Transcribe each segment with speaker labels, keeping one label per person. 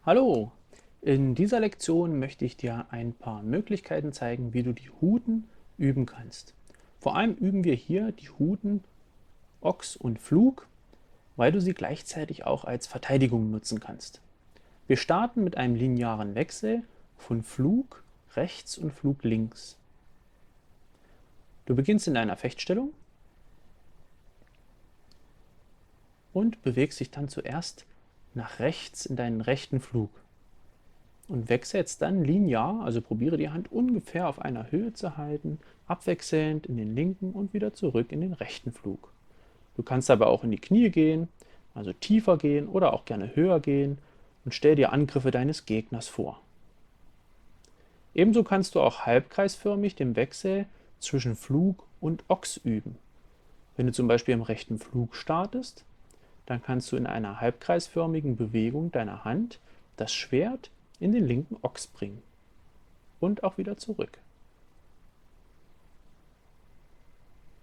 Speaker 1: Hallo, in dieser Lektion möchte ich dir ein paar Möglichkeiten zeigen, wie du die Huten üben kannst. Vor allem üben wir hier die Huten Ochs und Flug, weil du sie gleichzeitig auch als Verteidigung nutzen kannst. Wir starten mit einem linearen Wechsel von Flug rechts und Flug links. Du beginnst in einer Fechtstellung und bewegst dich dann zuerst nach rechts in deinen rechten Flug. Und wechsle jetzt dann linear, also probiere die Hand ungefähr auf einer Höhe zu halten, abwechselnd in den linken und wieder zurück in den rechten Flug. Du kannst aber auch in die Knie gehen, also tiefer gehen oder auch gerne höher gehen und stell dir Angriffe deines Gegners vor. Ebenso kannst du auch halbkreisförmig den Wechsel zwischen Flug und Ochs üben. Wenn du zum Beispiel im rechten Flug startest, dann kannst du in einer halbkreisförmigen Bewegung deiner Hand das Schwert in den linken Ochs bringen und auch wieder zurück.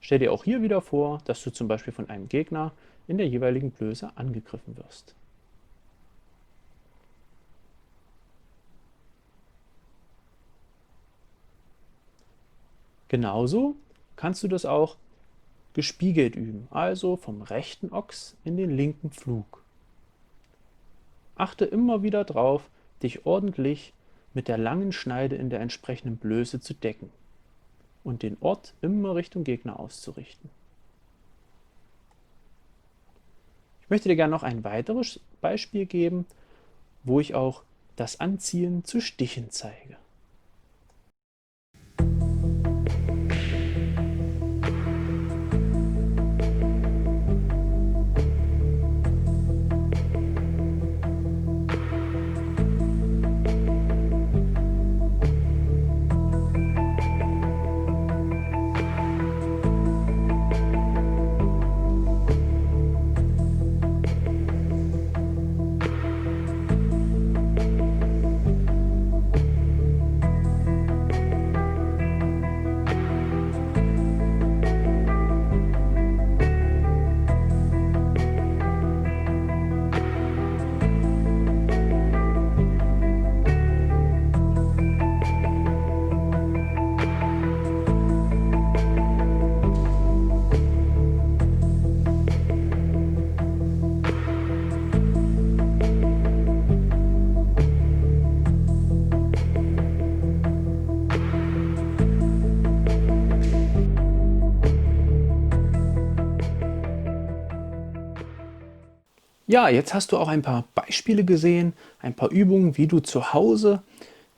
Speaker 1: Stell dir auch hier wieder vor, dass du zum Beispiel von einem Gegner in der jeweiligen Blöße angegriffen wirst. Genauso kannst du das auch gespiegelt üben, also vom rechten Ochs in den linken Flug. Achte immer wieder darauf, dich ordentlich mit der langen Schneide in der entsprechenden Blöße zu decken und den Ort immer Richtung Gegner auszurichten. Ich möchte dir gerne noch ein weiteres Beispiel geben, wo ich auch das Anziehen zu Stichen zeige. Ja, jetzt hast du auch ein paar Beispiele gesehen, ein paar Übungen, wie du zu Hause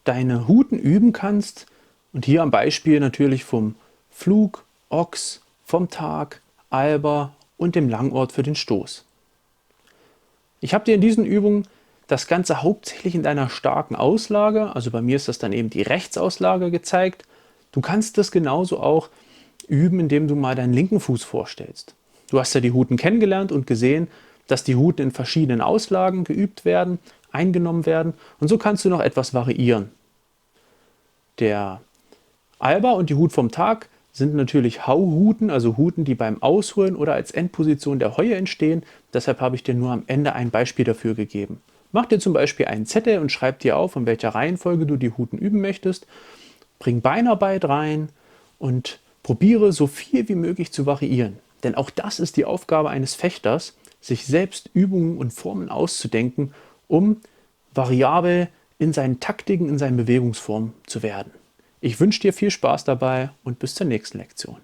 Speaker 1: deine Huten üben kannst. Und hier am Beispiel natürlich vom Flug, Ochs, vom Tag, Alber und dem Langort für den Stoß. Ich habe dir in diesen Übungen das Ganze hauptsächlich in deiner starken Auslage, also bei mir ist das dann eben die Rechtsauslage gezeigt. Du kannst das genauso auch üben, indem du mal deinen linken Fuß vorstellst. Du hast ja die Huten kennengelernt und gesehen, dass die Huten in verschiedenen Auslagen geübt werden, eingenommen werden und so kannst du noch etwas variieren. Der Alba und die Hut vom Tag sind natürlich Hauhuten, also Huten, die beim Ausholen oder als Endposition der Heue entstehen. Deshalb habe ich dir nur am Ende ein Beispiel dafür gegeben. Mach dir zum Beispiel einen Zettel und schreib dir auf, in welcher Reihenfolge du die Huten üben möchtest. Bring Beinarbeit rein und probiere so viel wie möglich zu variieren. Denn auch das ist die Aufgabe eines Fechters, sich selbst Übungen und Formen auszudenken, um variabel in seinen Taktiken, in seinen Bewegungsformen zu werden. Ich wünsche dir viel Spaß dabei und bis zur nächsten Lektion.